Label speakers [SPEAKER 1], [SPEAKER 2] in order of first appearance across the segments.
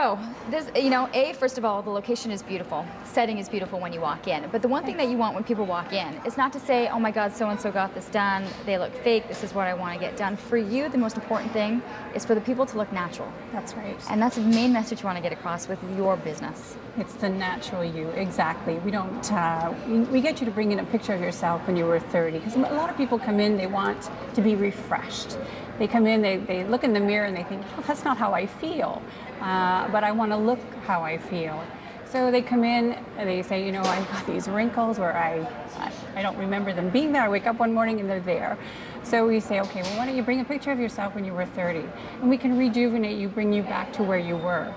[SPEAKER 1] So, this, first of all, the location is beautiful. Setting is beautiful when you walk in. But the one thing that you want when people walk in is not to say, oh my God, so-and-so got this done. They look fake. This is what I want to get done. For you, the most important thing is for the people to look natural.
[SPEAKER 2] That's right.
[SPEAKER 1] And that's the main message you want to get across with your business.
[SPEAKER 2] It's the natural you, exactly. We don't, we get you to bring in a picture of yourself when you were 30. Because a lot of people come in, they want to be refreshed. They come in, they look in the mirror and they think, well, that's not how I feel. But I want to look how I feel. So they come in and they say, I've got these wrinkles where I don't remember them being there. I wake up one morning and they're there. So we say, okay, well, why don't you bring a picture of yourself when you were 30? And we can rejuvenate you, bring you back to where you were.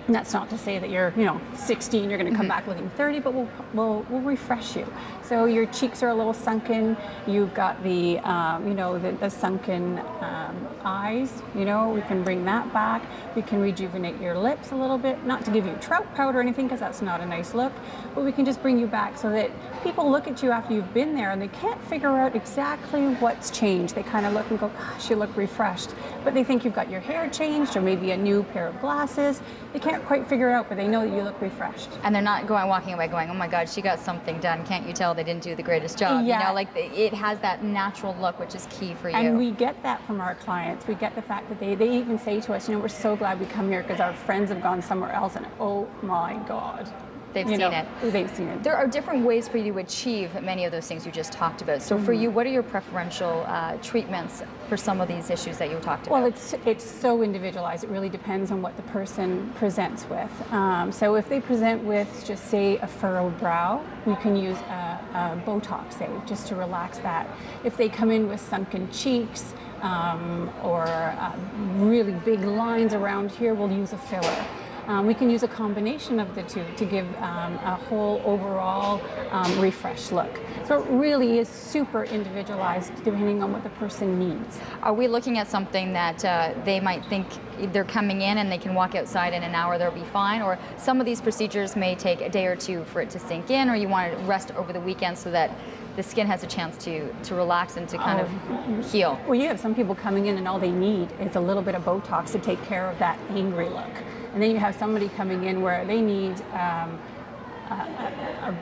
[SPEAKER 2] And that's not to say that you're, 60 and you're going to come back looking 30, but we'll refresh you. So your cheeks are a little sunken. You've got the, the sunken eyes. We can bring that back. We can rejuvenate your lips a little bit, not to give you trout powder or anything, because that's not a nice look. But we can just bring you back so that people look at you after you've been there and they can't figure out exactly what's changed. They kind of look and go, gosh, you look refreshed. But they think you've got your hair changed or maybe a new pair of glasses. They can't quite figure it out, but they know that you look refreshed.
[SPEAKER 1] And they're not walking away going, oh my God, she got something done. Can't you tell they didn't do the greatest job?
[SPEAKER 2] Yeah.
[SPEAKER 1] It has that natural look, which is key for you.
[SPEAKER 2] And we get that from our clients. We get the fact that they even say to us, we're so glad we come here because our friends have gone somewhere else and oh my God.
[SPEAKER 1] They've seen it.
[SPEAKER 2] They've seen it.
[SPEAKER 1] There are different ways for you to achieve many of those things you just talked about. So for you, what are your preferential treatments for some of these issues that you talked about?
[SPEAKER 2] Well, it's so individualized. It really depends on what the person presents with. So if they present with, just say, a furrowed brow, we can use a Botox, say, just to relax that. If they come in with sunken cheeks or really big lines around here, we'll use a filler. We can use a combination of the two to give a whole overall refreshed look. So it really is super individualized depending on what the person needs.
[SPEAKER 1] Are we looking at something that they might think they're coming in and they can walk outside in an hour, they'll be fine? Or some of these procedures may take a day or two for it to sink in, or you want to rest over the weekend so that the skin has a chance to relax and to kind of heal?
[SPEAKER 2] Well, you have some people coming in and all they need is a little bit of Botox to take care of that angry look. And then you have somebody coming in where they need a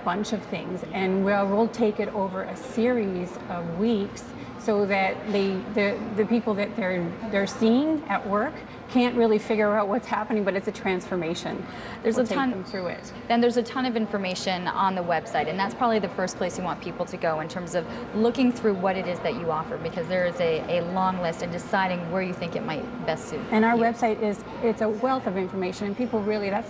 [SPEAKER 2] bunch of things, and we'll take it over a series of weeks so that the people that they're seeing at work can't really figure out what's happening, but it's a transformation. We'll take them through it.
[SPEAKER 1] Then there's a ton of information on the website, and that's probably the first place you want people to go in terms of looking through what it is that you offer, because there is a long list and deciding where you think it might best suit.
[SPEAKER 2] And our website it's a wealth of information, and people really, a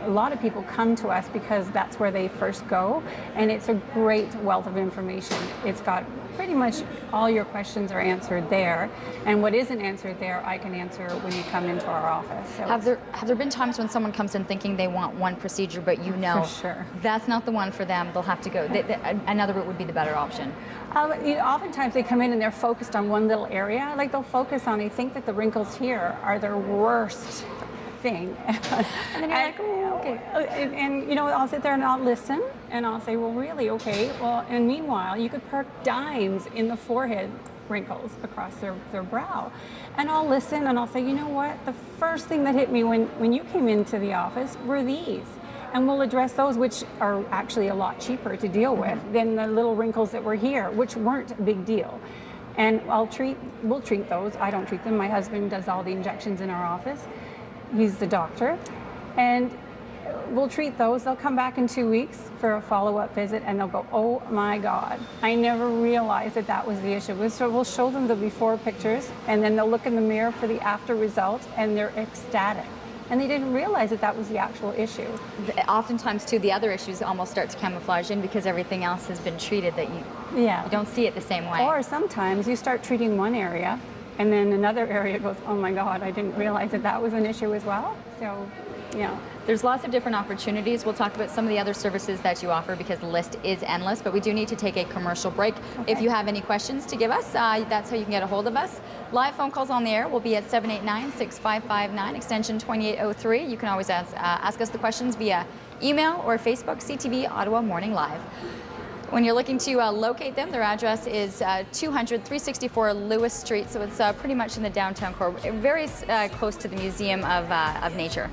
[SPEAKER 2] lot of people come to us because that's where they first go, and it's a great wealth of information. It's got pretty much all your questions are answered there, and what isn't answered there, I can answer when you come into our office. So
[SPEAKER 1] have there been times when someone comes in thinking they want one procedure, but
[SPEAKER 2] for sure,
[SPEAKER 1] that's not the one for them? They'll have to go. Another route would be the better option.
[SPEAKER 2] Oftentimes they come in and they're focused on one little area. Like they'll focus on, they think that the wrinkles here are their worst thing. And
[SPEAKER 1] then you're like, oh, okay.
[SPEAKER 2] And I'll sit there and I'll listen and I'll say, well, really? Okay. Well, and meanwhile, you could park dimes in the forehead wrinkles across their brow. And I'll listen and I'll say, you know what? The first thing that hit me when you came into the office were these. And we'll address those, which are actually a lot cheaper to deal with than the little wrinkles that were here, which weren't a big deal. And we'll treat those. I don't treat them. My husband does all the injections in our office. He's the doctor. And we'll treat those. They'll come back in 2 weeks for a follow-up visit and they'll go, oh my God, I never realized that was the issue. So we'll show them the before pictures and then they'll look in the mirror for the after result and they're ecstatic. And they didn't realize that was the actual issue.
[SPEAKER 1] Oftentimes, too, the other issues almost start to camouflage in because everything else has been treated that you don't see it the same way.
[SPEAKER 2] Or sometimes you start treating one area and then another area goes, oh my God, I didn't realize that was an issue as well. So,
[SPEAKER 1] there's lots of different opportunities. We'll talk about some of the other services that you offer because the list is endless, but we do need to take a commercial break. Okay. If you have any questions to give us, that's how you can get a hold of us. Live phone calls on the air will be at 789-6559, extension 2803. You can always ask us the questions via email or Facebook, CTV Ottawa Morning Live. When you're looking to locate them, their address is 364 Lewis Street, so it's pretty much in the downtown core, very close to the Museum of Nature.